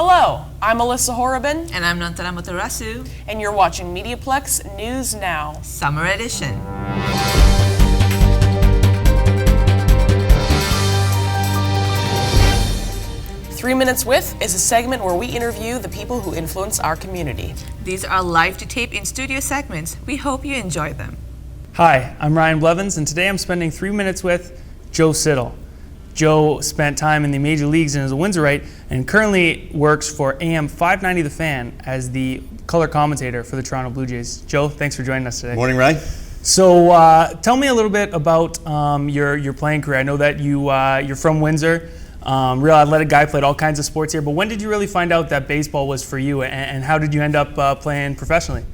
Hello, I'm Alyssa Horobin. And I'm Nantara Matarasu. And you're watching MediaPlex News Now. Summer Edition. 3 Minutes With is a segment where we interview the people who influence our community. These are live-to-tape in-studio segments. We hope you enjoy them. Hi, I'm Ryan Blevins, and today I'm spending 3 minutes with Joe Sidel. Joe spent time in the major leagues and is a Windsorite, and currently works for AM 590 The Fan as the color commentator for the Toronto Blue Jays. Joe, thanks for joining us today. Morning, Ryan. So tell me a little bit about your playing career. I know that you're from Windsor. Real athletic guy, played all kinds of sports here, but when did you really find out that baseball was for you, and how did you end up playing professionally?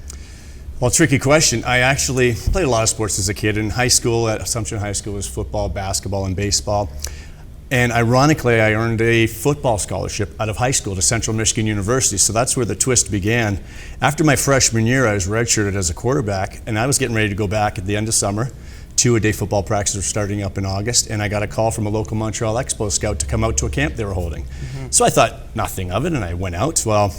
Well, tricky question. I actually played a lot of sports as a kid. In high school, at Assumption High School, was football, basketball, and baseball. And ironically, I earned a football scholarship out of high school to Central Michigan University, so that's where the twist began. After my freshman year, I was redshirted as a quarterback, and I was getting ready to go back at the end of summer. Two-a-day football practices were starting up in August, and I got a call from a local Montreal Expo scout to come out to a camp they were holding. So I thought nothing of it, and I went out. Well,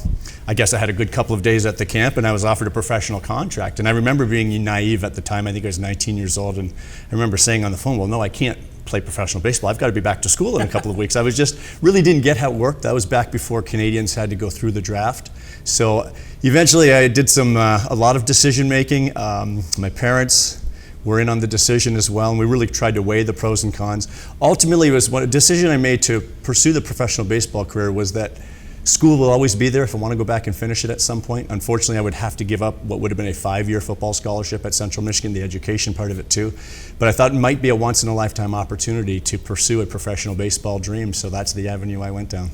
I guess I had a good couple of days at the camp, and I was offered a professional contract. And I remember being naive at the time. I think I was 19 years old, and I remember saying on the phone, well, no, I can't play professional baseball. I've got to be back to school in a couple of weeks. I was just really didn't get how it worked. That was back before Canadians had to go through the draft. So eventually I did a lot of decision making. My parents were in on the decision as well, and we really tried to weigh the pros and cons. Ultimately, it was a decision I made to pursue the professional baseball career was that school will always be there if I want to go back and finish it at some point. Unfortunately, I would have to give up what would have been a 5-year football scholarship at Central Michigan, the education part of it too. But I thought it might be a once-in-a-lifetime opportunity to pursue a professional baseball dream, so that's the avenue I went down.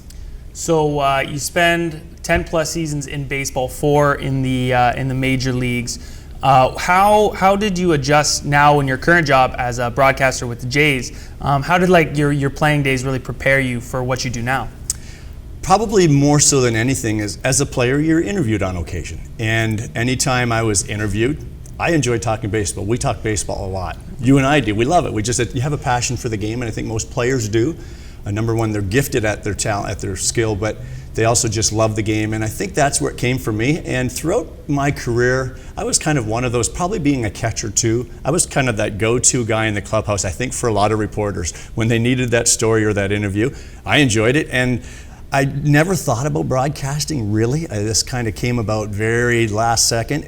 So you spend 10 plus seasons in baseball, 4 in the major leagues. How did you adjust now in your current job as a broadcaster with the Jays? How did your playing days really prepare you for what you do now? Probably more so than anything is, as a player, you're interviewed on occasion. And anytime I was interviewed, I enjoyed talking baseball. We talk baseball a lot. You and I do. We love it. You have a passion for the game, and I think most players do. Number one, they're gifted at their talent, at their skill, but they also just love the game, and I think that's where it came for me. And throughout my career, I was kind of one of those, probably being a catcher too. I was kind of that go-to guy in the clubhouse, I think, for a lot of reporters. When they needed that story or that interview, I enjoyed it, and I never thought about broadcasting, really. This kind of came about very last second,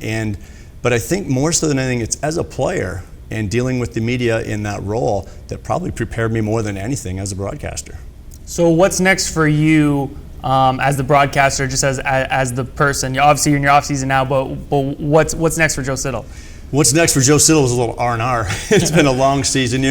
but I think more so than anything, it's as a player and dealing with the media in that role that probably prepared me more than anything as a broadcaster. So what's next for you as the broadcaster, just as the person? Obviously you're in your off season now, but what's next for Joe Sidel? What's next for Joe Sidel is a little R&R. It's been a long season.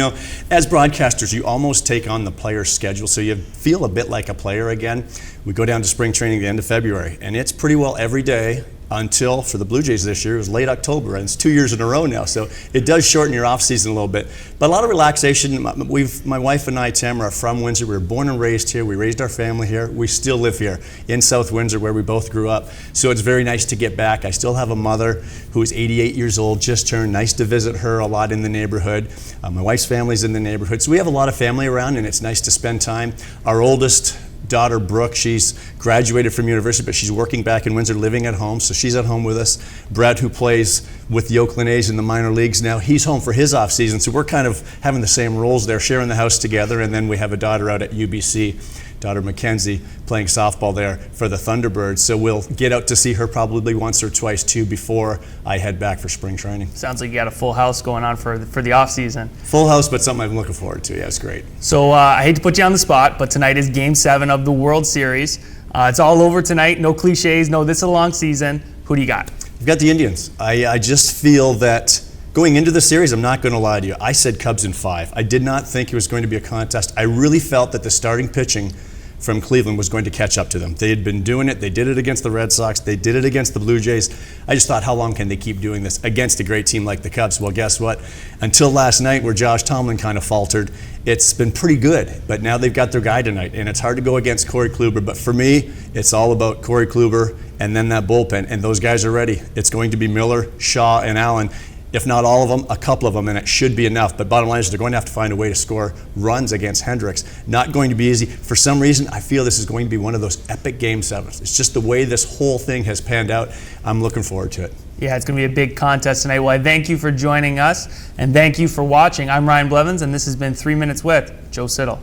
As broadcasters, you almost take on the player's schedule, so you feel a bit like a player again. We go down to spring training at the end of February, and it's pretty well every day until, for the Blue Jays this year, it was late October, and it's 2 years in a row now, so it does shorten your off season a little bit. But a lot of relaxation. My wife and I, Tamara, are from Windsor. We were born and raised here. We raised our family here. We still live here in South Windsor, where we both grew up. So it's very nice to get back. I still have a mother who is 88 years old, just turned. Nice to visit her a lot in the neighborhood. My wife's family's in the neighborhood. So we have a lot of family around, and it's nice to spend time. Our oldest daughter, Brooke, she's graduated from university, but she's working back in Windsor, living at home, so she's at home with us. Brett, who plays with the Oakland A's in the minor leagues now, he's home for his off season, so we're kind of having the same roles there, sharing the house together. And then we have a daughter out at UBC, daughter Mackenzie, playing softball there for the Thunderbirds, so we'll get out to see her probably once or twice too before I head back for spring training. Sounds like you got a full house going on for the off season. Full house, but something I'm looking forward to. Yeah, it's great. So I hate to put you on the spot, but tonight is Game 7 of the World Series. It's all over tonight. No cliches. No, this is a long season. Who do you got? I've got the Indians. I just feel that going into the series, I'm not going to lie to you, I said Cubs in 5. I did not think it was going to be a contest. I really felt that the starting pitching from Cleveland was going to catch up to them. They had been doing it. They did it against the Red Sox. They did it against the Blue Jays. I just thought, how long can they keep doing this against a great team like the Cubs? Well, guess what? Until last night, where Josh Tomlin kind of faltered, it's been pretty good. But now they've got their guy tonight, and it's hard to go against Corey Kluber. But for me, it's all about Corey Kluber and then that bullpen, and those guys are ready. It's going to be Miller, Shaw, and Allen. if not all of them, a couple of them, and it should be enough. But bottom line is they're going to have to find a way to score runs against Hendricks. Not going to be easy. For some reason, I feel this is going to be one of those epic Game 7s. It's just the way this whole thing has panned out. I'm looking forward to it. Yeah, it's going to be a big contest tonight. Well, I thank you for joining us, and thank you for watching. I'm Ryan Blevins, and this has been 3 Minutes with Joe Sidel.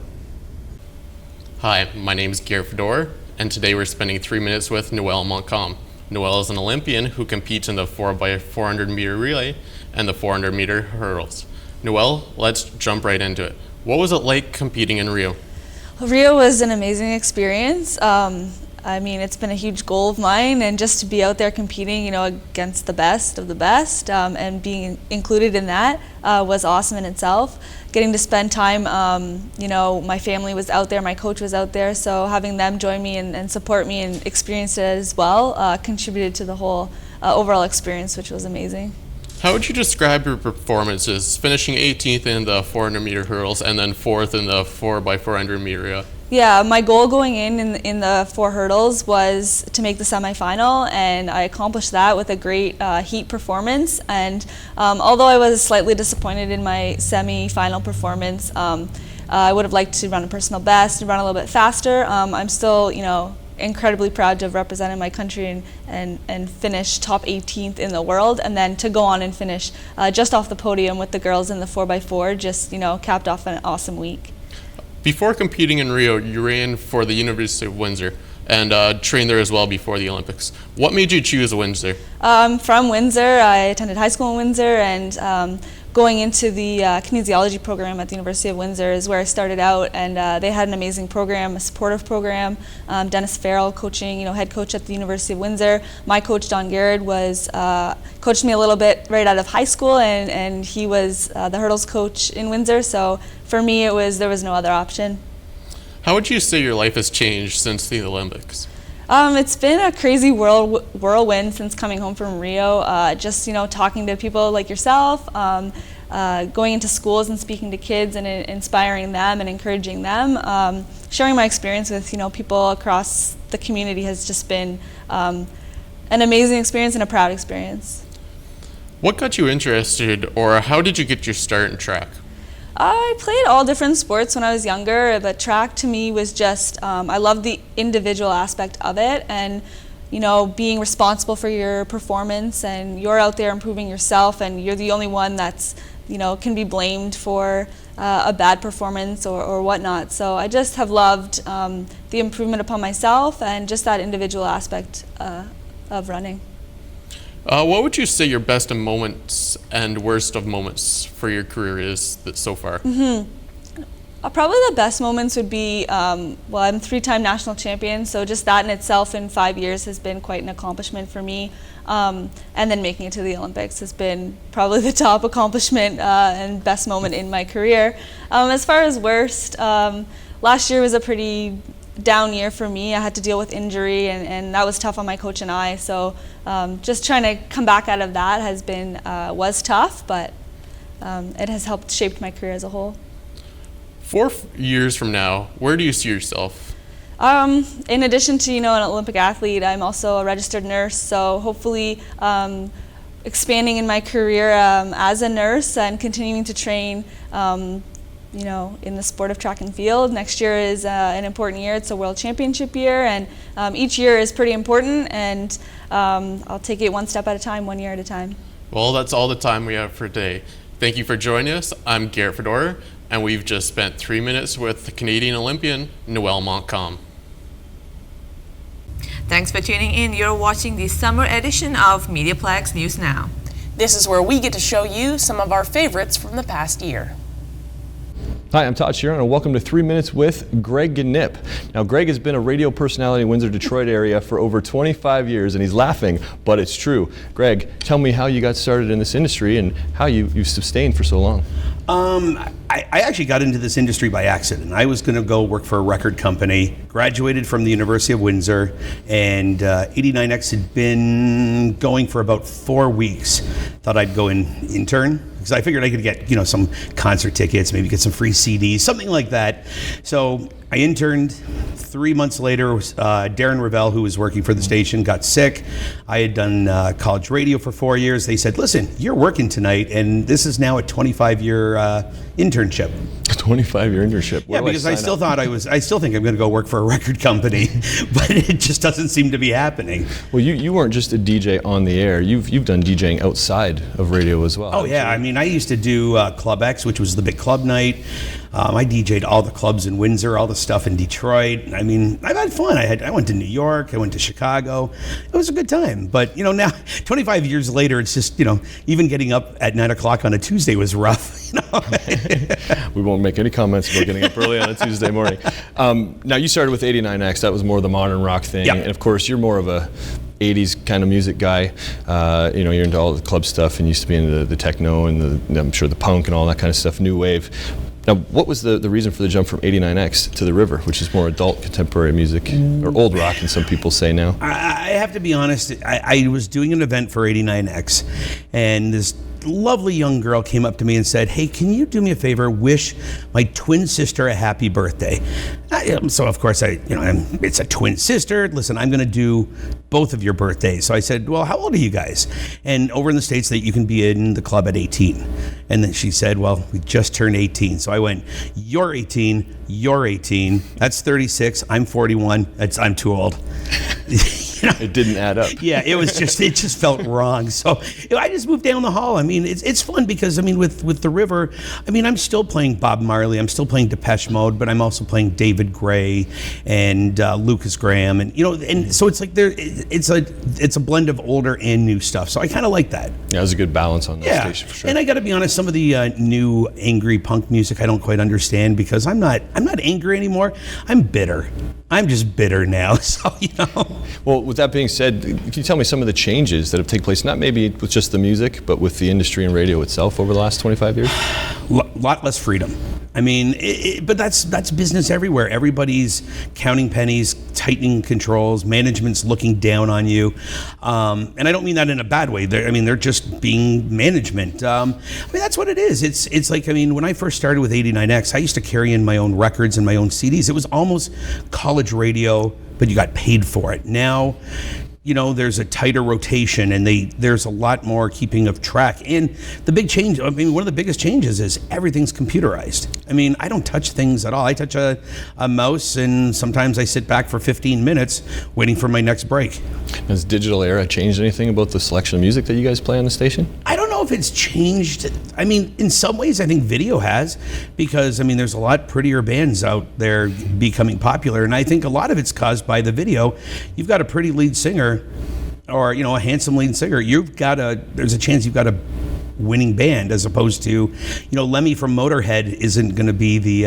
Hi, my name is Garrett Fedor, and today we're spending 3 minutes with Noel Montcalm. Noel is an Olympian who competes in the 4x400 meter relay and the 400 meter hurdles. Noel, let's jump right into it. What was it like competing in Rio? Rio was an amazing experience. I mean, it's been a huge goal of mine, and just to be out there competing, you know, against the best of the best, and being included in that was awesome in itself. Getting to spend time, you know, my family was out there, my coach was out there, so having them join me and support me and experience it as well contributed to the whole overall experience, which was amazing. How would you describe your performances, finishing 18th in the 400 meter hurdles and then 4th in the 4x400 meter? Yeah, my goal going in the 4 hurdles was to make the semifinal, and I accomplished that with a great heat performance. And although I was slightly disappointed in my semi-final performance, I would have liked to run a personal best and run a little bit faster. I'm still, you know, incredibly proud to have represented my country and finish top 18th in the world, and then to go on and finish just off the podium with the girls in the 4x4 just, you know, capped off an awesome week. Before competing in Rio, you ran for the University of Windsor and trained there as well before the Olympics. What made you choose Windsor? From Windsor. I attended high school in Windsor, and going into the kinesiology program at the University of Windsor is where I started out, and they had an amazing program, a supportive program. Dennis Farrell coaching, you know, head coach at the University of Windsor. My coach Don Garrett was coached me a little bit right out of high school, and he was the hurdles coach in Windsor. So for me, there was no other option. How would you say your life has changed since the Olympics? It's been a crazy whirlwind since coming home from Rio. Just, you know, talking to people like yourself, going into schools and speaking to kids and inspiring them and encouraging them. Sharing my experience with, you know, people across the community has just been an amazing experience and a proud experience. What got you interested, or how did you get your start in track? I played all different sports when I was younger, but track to me was just, I loved the individual aspect of it, and, you know, being responsible for your performance, and you're out there improving yourself, and you're the only one that's, you know, can be blamed for a bad performance or whatnot. So I just have loved the improvement upon myself and just that individual aspect of running. What would you say your best of moments and worst of moments for your career is so far? Probably the best moments would be, well, I'm a 3-time national champion, so just that in itself in 5 years has been quite an accomplishment for me. And then making it to the Olympics has been probably the top accomplishment and best moment in my career. As far as worst, last year was a pretty down year for me. I had to deal with injury, and that was tough on my coach and I. So just trying to come back out of that has been was tough, but it has helped shape my career as a whole. 4 years from now, where do you see yourself? In addition to, you know, an Olympic athlete, I'm also a registered nurse. So hopefully expanding in my career as a nurse and continuing to train you know, in the sport of track and field. Next year is an important year. It's a world championship year, and each year is pretty important, and I'll take it one step at a time, 1 year at a time. Well, that's all the time we have for today. Thank you for joining us. I'm Garrett Fedor, and we've just spent 3 minutes with the Canadian Olympian, Noel Montcalm. Thanks for tuning in. You're watching the summer edition of MediaPlex News Now. This is where we get to show you some of our favorites from the past year. Hi, I'm Todd Sheeran, and welcome to 3 Minutes with Greg Gnipp. Now, Greg has been a radio personality in Windsor, Detroit area for over 25 years, and he's laughing, but it's true. Greg, tell me how you got started in this industry and how you've sustained for so long. I actually got into this industry by accident. I was going to go work for a record company, graduated from the University of Windsor, and 89X had been going for about 4 weeks. Thought I'd go intern, because I figured I could get, some concert tickets, maybe get some free CDs, something like that. So I interned. 3 months later, Darren Rivera, who was working for the station, got sick. I had done college radio for 4 years. They said, listen, you're working tonight, and this is now a 25-year internship. A 25-year internship? Yeah, because I still think I'm going to go work for a record company, but it just doesn't seem to be happening. Well, you weren't just a DJ on the air. You've done DJing outside of radio as well. Oh, yeah. I mean, I used to do Club X, which was the big club night. I DJ'd all the clubs in Windsor, all the stuff in Detroit. I mean, I've had fun. I went to New York. I went to Chicago. It was a good time. But, now, 25 years later, it's just, even getting up at 9 o'clock on a Tuesday was rough. We won't make any comments about getting up early on a Tuesday morning. Now, you started with 89X. That was more the modern rock thing. Yep. And, of course, you're more of a 80s kind of music guy. You're into all the club stuff and used to be into the techno and I'm sure the punk and all that kind of stuff, new wave. Now, what was the reason for the jump from 89X to the River, which is more adult contemporary music, or old rock, and some people say now? I have to be honest. I was doing an event for 89X, and this lovely young girl came up to me and said, hey, can you do me a favor, wish my twin sister a happy birthday? So of course it's a twin sister. Listen, I'm going to do both of your birthdays. So I said, well, how old are you guys? And over in the States, that you can be in the club at 18. And then she said, well, we just turned 18. So I went, you're 18, you're 18. That's 36. I'm 41. I'm too old. It didn't add up. Yeah, it just felt wrong. So I just moved down the hall. I mean, it's fun because, with the River, I'm still playing Bob Marley. I'm still playing Depeche Mode, but I'm also playing David Gray and Lucas Graham. And, and so it's like it's a blend of older and new stuff. So I kind of like that. Yeah, there's a good balance on that station for sure. And I got to be honest, some of the new angry punk music I don't quite understand because I'm not angry anymore. I'm bitter. I'm just bitter now. So, Well, with that being said, can you tell me some of the changes that have taken place, not maybe with just the music, but with the industry and radio itself over the last 25 years? Lot less freedom. But that's business everywhere. Everybody's counting pennies, tightening controls, management's looking down on you. And I don't mean that in a bad way. They're just being management. That's what it is. It's like, when I first started with 89X, I used to carry in my own records and my own CDs. It was almost college radio, but you got paid for it. Now, there's a tighter rotation and there's a lot more keeping of track. And the big change, one of the biggest changes is everything's computerized. I don't touch things at all. I touch a mouse and sometimes I sit back for 15 minutes waiting for my next break. Has digital era changed anything about the selection of music that you guys play on the station? I don't know if it's changed. In some ways I think video has, because there's a lot prettier bands out there becoming popular, and I think a lot of it's caused by the video. You've got a pretty lead singer or a handsome lead singer, there's a chance you've got a winning band, as opposed to Lemmy from Motorhead isn't going to be the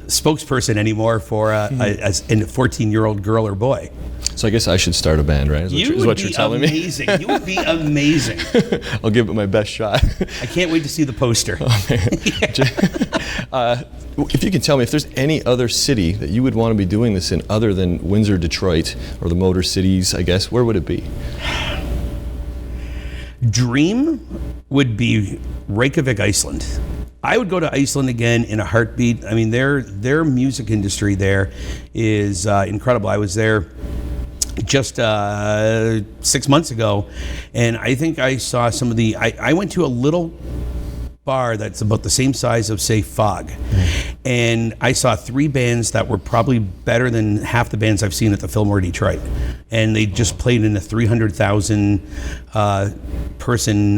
spokesperson anymore for a 14-year-old girl or boy. So I guess I should start a band, right? Is what you're telling me? You would be amazing. I'll give it my best shot. I can't wait to see the poster. If you can tell me, if there's any other city that you would want to be doing this in other than Windsor, Detroit, or the Motor Cities, I guess, where would it be? Dream would be Reykjavik, Iceland. I would go to Iceland again in a heartbeat. Their music industry there is incredible. I was there just 6 months ago, and I think I saw some of I went to a little bar that's about the same size of, say, Fog. And I saw 3 bands that were probably better than half the bands I've seen at the Fillmore Detroit. And they just played in a 300,000 person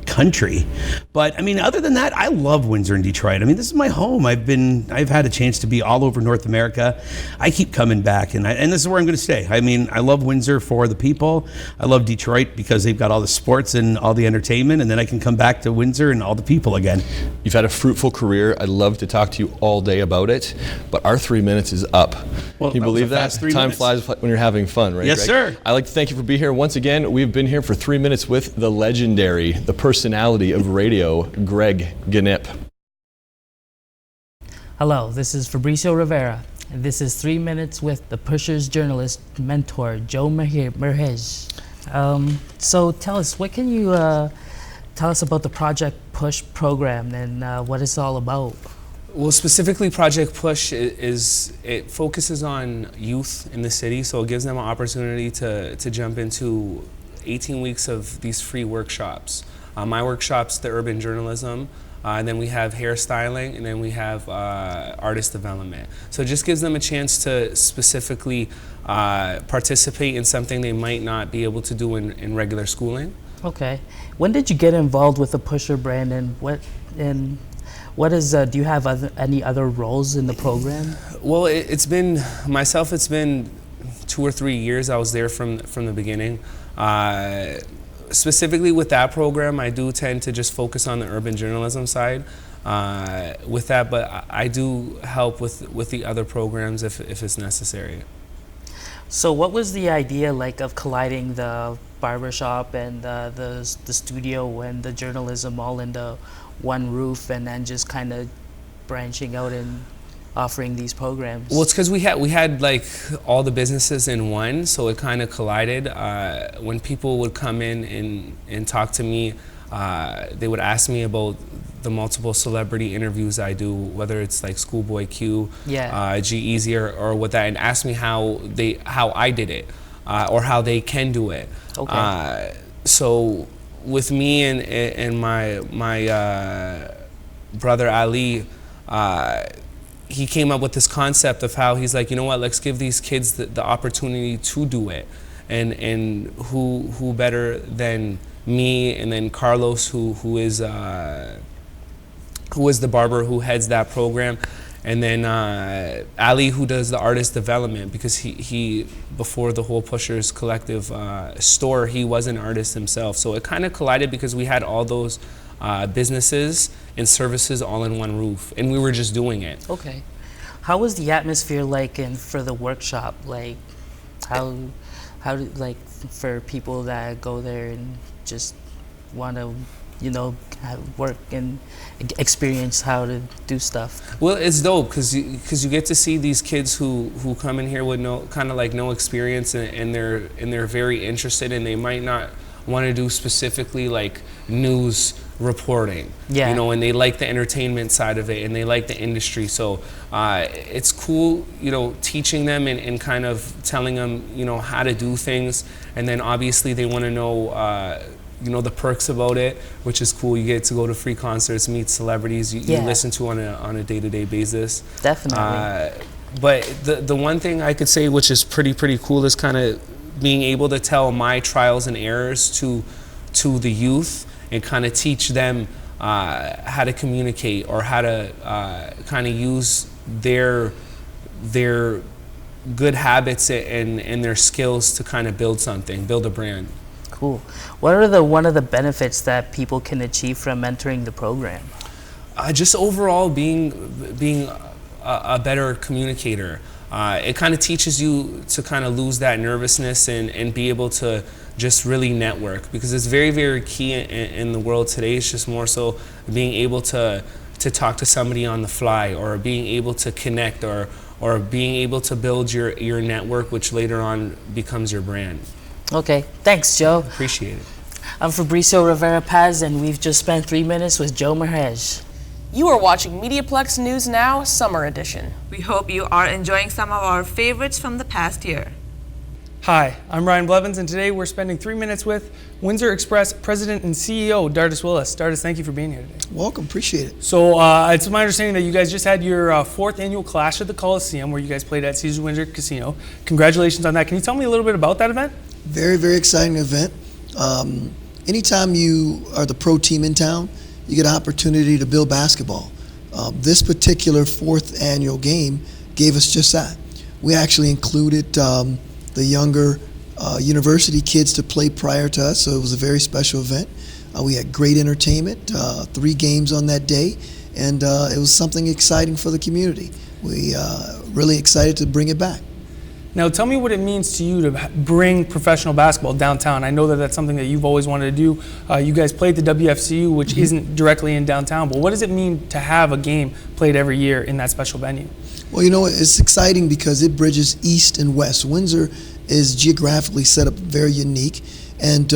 country. But other than that, I love Windsor and Detroit. This is my home. I've had a chance to be all over North America. I keep coming back, and this is where I'm going to stay. I love Windsor for the people. I love Detroit because they've got all the sports and all the entertainment, and then I can come back to Windsor and all the people again. You've had a fruitful career. I'd love to talk to you all day about it, but our 3 minutes is up. Well, can you believe that? Time flies when you're having fun, right? Yes, Greg? sir. I'd like to thank you for being here once again. We've been here for 3 minutes with the legendary, the personality of radio, Greg Gnip. Hello, this is Fabrizio Rivera, and this is 3 Minutes with the Pushers journalist mentor, Joe Merhej. So tell us, what can you tell us about the Project Push program and what it's all about? Well, specifically Project Push it focuses on youth in the city, so it gives them an opportunity to jump into 18 weeks of these free workshops. My workshop's the urban journalism, and then we have hairstyling, and then we have artist development. So it just gives them a chance to specifically participate in something they might not be able to do in regular schooling. Okay. When did you get involved with the Pusher brand, and what is, do you have any other roles in the program? Well, it's been 2 or 3 years. I was there from the beginning. Specifically with that program, I do tend to just focus on the urban journalism side with that, but I do help with the other programs if it's necessary. So what was the idea like of colliding the barbershop and the studio and the journalism all into one roof, and then just kind of branching out and offering these programs? Well, it's because we had like all the businesses in one, so it kind of collided. When people would come in and talk to me, they would ask me about the multiple celebrity interviews I do, whether it's like Schoolboy Q, G-Eazy or what that, and ask me how I did it, or how they can do it. Okay. So with me and my brother Ali, he came up with this concept of how he's like, you know what, let's give these kids the opportunity to do it, and who better than me, and then Carlos, who is the barber who heads that program, and then Ali, who does the artist development, because he before the whole Pushers Collective store, he was an artist himself. So it kind of collided because we had all those businesses and services all in one roof, and we were just doing it. Okay. How was the atmosphere like for the workshop? Like, how like for people that go there and just want to, work and experience how to do stuff? Well, it's dope because you get to see these kids who come in here with no experience, and they're very interested, and they might not want to do specifically like news reporting, and they like the entertainment side of it, and they like the industry. So it's cool, teaching them and kind of telling them, how to do things, and then obviously they want to know, the perks about it, which is cool. You get to go to free concerts, meet celebrities you listen to on a day-to-day basis. Definitely. But the one thing I could say, which is pretty cool, is kind of being able to tell my trials and errors to the youth, and kind of teach them how to communicate, or how to kind of use their good habits and their skills to kind of build a brand. Cool. What are one of the benefits that people can achieve from entering the program? Just overall being a better communicator. It kind of teaches you to kind of lose that nervousness and be able to just really network, because it's very, very key in the world today. It's just more so being able to talk to somebody on the fly, or being able to connect, or being able to build your network, which later on becomes your brand. Okay, thanks, Joe. Appreciate it. I'm Fabrizio Rivera Paz, and we've just spent 3 minutes with Joe Merhej. You are watching MediaPlex News Now, Summer Edition. We hope you are enjoying some of our favorites from the past year. Hi, I'm Ryan Blevins, and today we're spending 3 minutes with Windsor Express President and CEO, Dardis Willis. Dardis, thank you for being here today. Welcome, appreciate it. So it's my understanding that you guys just had your 4th annual Clash at the Coliseum, where you guys played at Caesars Windsor Casino. Congratulations on that. Can you tell me a little bit about that event? Very, very exciting event. Anytime you are the pro team in town, you get an opportunity to build basketball. This particular 4th annual game gave us just that. We actually included the younger university kids to play prior to us, so it was a very special event. We had great entertainment, 3 games on that day, and it was something exciting for the community. We really excited to bring it back. Now, tell me what it means to you to bring professional basketball downtown. I know that that's something that you've always wanted to do. You guys played the WFCU, which isn't directly in downtown, but what does it mean to have a game played every year in that special venue? Well, you know, it's exciting because it bridges east and west. Windsor is geographically set up very unique, and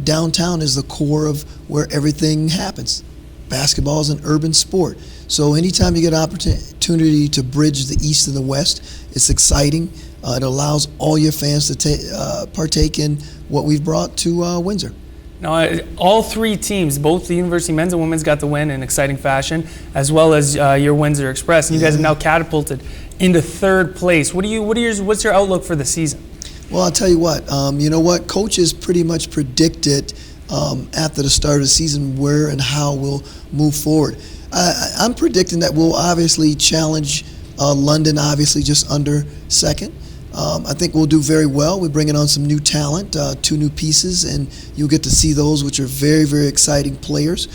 downtown is the core of where everything happens. Basketball is an urban sport. So anytime you get an opportunity to bridge the east and the west, it's exciting. It allows all your fans to partake in what we've brought to Windsor. Now, all three teams, both the University men's and women's, got the win in exciting fashion, as well as your Windsor Express. And you guys have now catapulted into third place. What's your outlook for the season? Well, I'll tell you what. You know what? Coaches pretty much predicted after the start of the season where and how we'll move forward. I'm predicting that we'll obviously challenge London, obviously just under second. I think we'll do very well. We're bringing on some new talent, 2 new pieces, and you'll get to see those, which are very, very exciting players.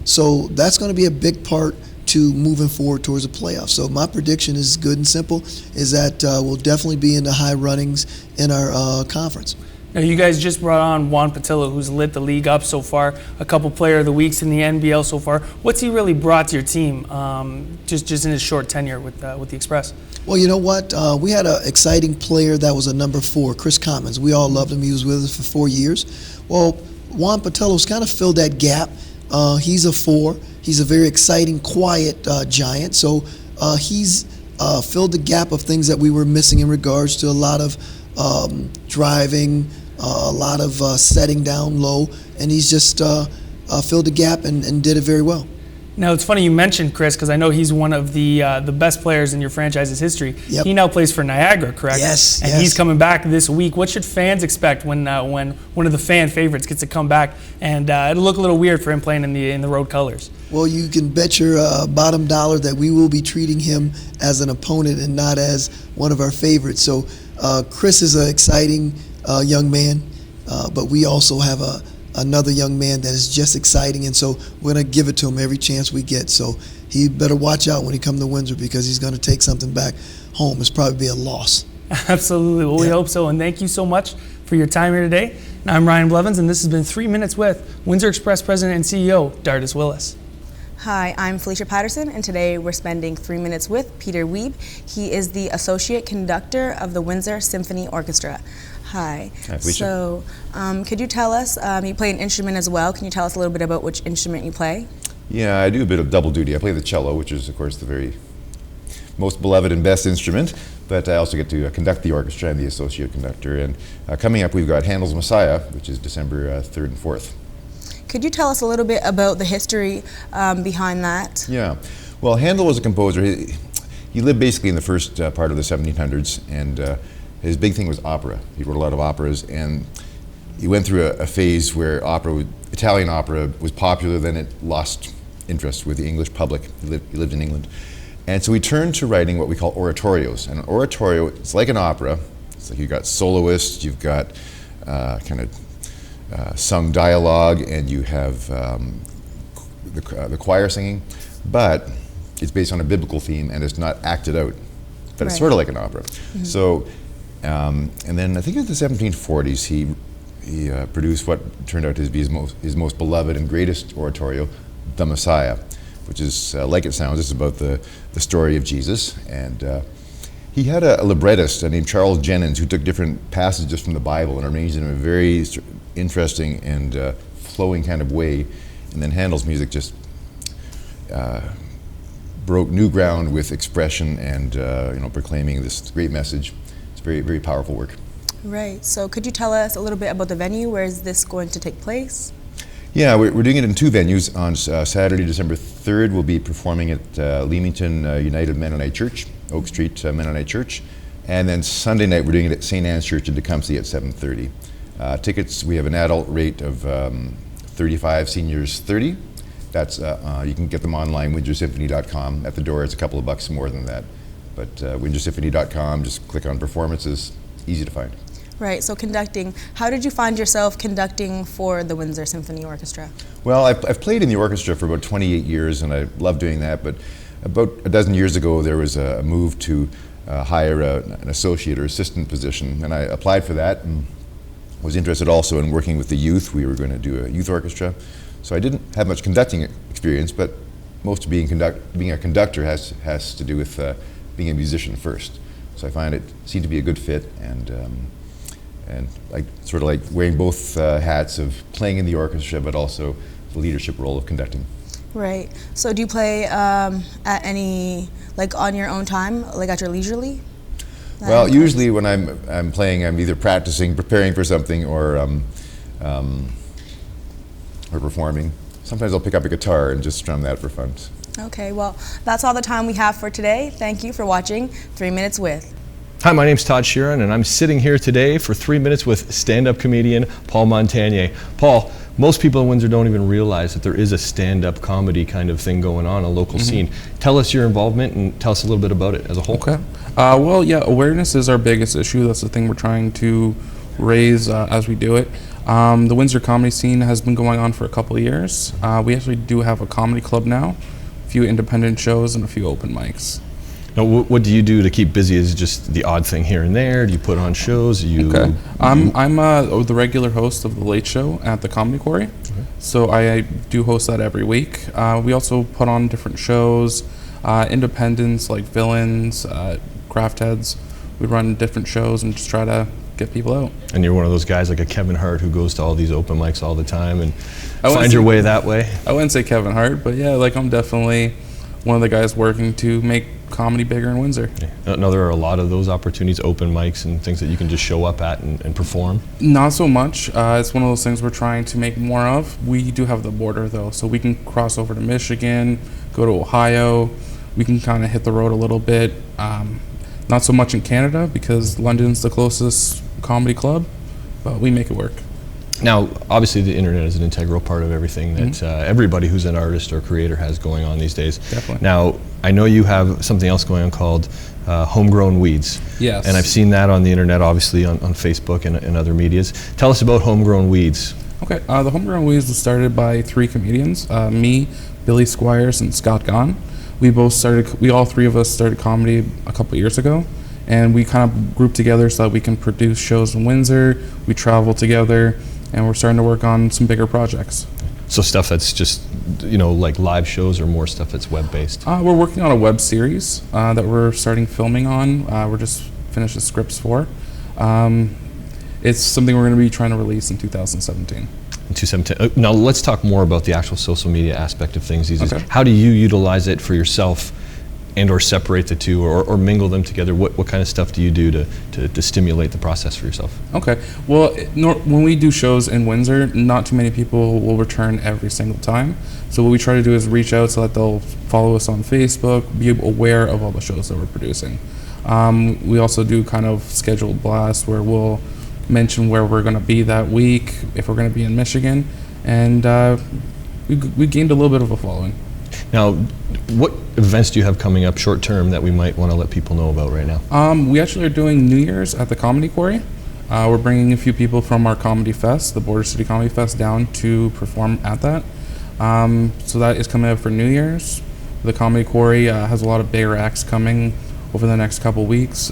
So that's going to be a big part to moving forward towards the playoffs. So my prediction is good and simple, is that we'll definitely be in the high runnings in our conference. Now, you guys just brought on Juan Patillo, who's lit the league up so far, a couple player of the weeks in the NBL so far. What's he really brought to your team just in his short tenure with the Express? Well, you know what? We had an exciting player that was a number 4, Chris Commons. We all loved him. He was with us for 4 years. Well, Juan Patillo's kind of filled that gap. He's a 4. He's a very exciting, quiet giant. So he's filled the gap of things that we were missing in regards to a lot of driving, a lot of setting down low, and he's just filled the gap and did it very well. Now, it's funny you mentioned Chris, because I know he's one of the best players in your franchise's history. Yep. He now plays for Niagara, correct? Yes. And he's coming back this week. What should fans expect when one of the fan favorites gets to come back? And it'll look a little weird for him playing in the road colors. Well, you can bet your bottom dollar that we will be treating him as an opponent and not as one of our favorites. So Chris is an exciting young man, but we also have another young man that is just exciting, and so we're going to give it to him every chance we get. So he better watch out when he comes to Windsor, because he's going to take something back home. It's probably be a loss. Absolutely. Well, we hope so, and thank you so much for your time here today. I'm Ryan Blevins, and this has been 3 Minutes with Windsor Express President and CEO, Dardis Willis. Hi, I'm Felicia Patterson, and today we're spending 3 minutes with Peter Wiebe. He is the Associate Conductor of the Windsor Symphony Orchestra. Hi. Hi, Felicia. So, could you tell us, you play an instrument as well, can you tell us a little bit about which instrument you play? Yeah, I do a bit of double duty. I play the cello, which is, of course, the very most beloved and best instrument, but I also get to conduct the orchestra. I'm the associate conductor. And coming up, we've got Handel's Messiah, which is December 3rd and 4th. Could you tell us a little bit about the history behind that? Yeah. Well, Handel was a composer. He lived basically in the first part of the 1700s, and his big thing was opera. He wrote a lot of operas, and he went through a phase where Italian opera was popular, then it lost interest with the English public. He lived in England. And so he turned to writing what we call oratorios. And an oratorio, it's like an opera. It's like you've got soloists, you've got sung dialogue, and you have the choir singing, but it's based on a biblical theme and it's not acted out. But it's sort of like an opera. Mm-hmm. So, and then I think in the 1740s he produced what turned out to be his most beloved and greatest oratorio, The Messiah, which is, like it sounds, it's about the story of Jesus. And he had a librettist named Charles Jennens who took different passages from the Bible and arranged them in a very interesting and flowing kind of way. And then Handel's music just broke new ground with expression and proclaiming this great message. It's very, very powerful work. Right. So could you tell us a little bit about the venue? Where is this going to take place? Yeah, we're doing it in 2 venues. On Saturday, December 3rd, we'll be performing at Leamington United Mennonite Church, Oak Street Mennonite Church. And then Sunday night, we're doing it at St. Anne's Church in Tecumseh at 7:30. Tickets, we have an adult rate of $35, seniors $30. That's you can get them online, windsorsymphony.com. At the door, it's a couple of bucks more than that. But windsorsymphony.com, just click on performances, easy to find. Right, so conducting, how did you find yourself conducting for the Windsor Symphony Orchestra? Well, I've played in the orchestra for about 28 years, and I love doing that, but about a dozen years ago there was a move to hire an associate or assistant position, and I applied for that and was interested also in working with the youth. We were going to do a youth orchestra. So I didn't have much conducting experience, but most of being a conductor has to do with being a musician first. So I find it seemed to be a good fit, and like sort of like wearing both hats of playing in the orchestra, but also the leadership role of conducting. Right. So do you play at any, like on your own time, like at your leisurely? Well, usually when I'm playing, I'm either practicing, preparing for something, or performing. Sometimes I'll pick up a guitar and just strum that for fun. Okay, well, that's all the time we have for today. Thank you for watching 3 Minutes With. Hi, my name's Todd Sheeran, and I'm sitting here today for 3 minutes with stand-up comedian Paul Montagnier. Paul, most people in Windsor don't even realize that there is a stand-up comedy kind of thing going on, a local scene. Tell us your involvement and tell us a little bit about it as a whole. Okay. Well, yeah, awareness is our biggest issue. That's the thing we're trying to raise as we do it. The Windsor comedy scene has been going on for a couple of years. We actually do have a comedy club now, a few independent shows, and a few open mics. Now, what do you do to keep busy? Is it just the odd thing here and there? Do you put on shows? Okay. I'm the regular host of The Late Show at the Comedy Quarry. Okay. So I do host that every week. We also put on different shows, independents like Villains, Craft Heads. We run different shows and just try to get people out. And you're one of those guys like a Kevin Hart who goes to all these open mics all the time and find your way that way? I wouldn't say Kevin Hart, but yeah, like I'm definitely one of the guys working to make comedy bigger in Windsor. Yeah. No, there are a lot of those opportunities, open mics and things that you can just show up at and perform. Not so much. It's one of those things we're trying to make more of. We do have the border though, so we can cross over to Michigan, go to Ohio. We can kind of hit the road a little bit. Not so much in Canada because London's the closest comedy club, but we make it work. Now, obviously the internet is an integral part of everything that everybody who's an artist or creator has going on these days. Definitely. Now, I know you have something else going on called Homegrown Weeds. Yes. And I've seen that on the internet, obviously on Facebook and other medias. Tell us about Homegrown Weeds. Okay, the Homegrown Weeds was started by 3 comedians, me, Billy Squires, and Scott Gahn. We all 3 of us started comedy a couple years ago, and we kind of grouped together so that we can produce shows in Windsor. We travel together, and we're starting to work on some bigger projects. So stuff that's just, like live shows, or more stuff that's web-based? We're working on a web series that we're starting filming on. We're just finished the scripts for. It's something we're going to be trying to release in 2017. Now let's talk more about the actual social media aspect of things these days. Okay. How do you utilize it for yourself and or separate the two or mingle them together? What kind of stuff do you do to stimulate the process for yourself? Okay, well, when we do shows in Windsor, not too many people will return every single time. So what we try to do is reach out so that they'll follow us on Facebook, be aware of all the shows that we're producing. We also do kind of scheduled blasts where we'll mention where we're going to be that week, if we're going to be in Michigan, and we gained a little bit of a following. Now, what events do you have coming up short term that we might want to let people know about right now? We actually are doing New Year's at the Comedy Quarry. We're bringing a few people from our Comedy Fest, the Border City Comedy Fest, down to perform at that. So that is coming up for New Year's. The Comedy Quarry has a lot of bigger acts coming over the next couple weeks,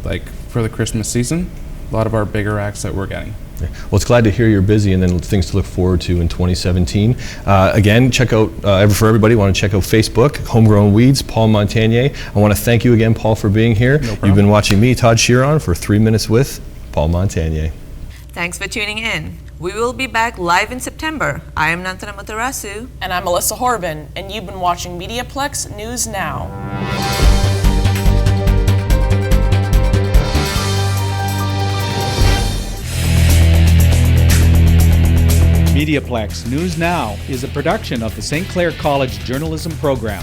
like for the Christmas season. A lot of our bigger acts that we're getting. Well, it's glad to hear you're busy, and then things to look forward to in 2017. Again, check out, for everybody, want to check out Facebook, Homegrown Weeds, Paul Montagnier. I want to thank you again, Paul, for being here. No problem. You've been watching me, Todd Sheeran, for 3 Minutes with Paul Montagnier. Thanks for tuning in. We will be back live in September. I am Nantana Matarasu. And I'm Melissa Horban, and you've been watching MediaPlex News Now. MediaPlex News Now is a production of the St. Clair College Journalism Program.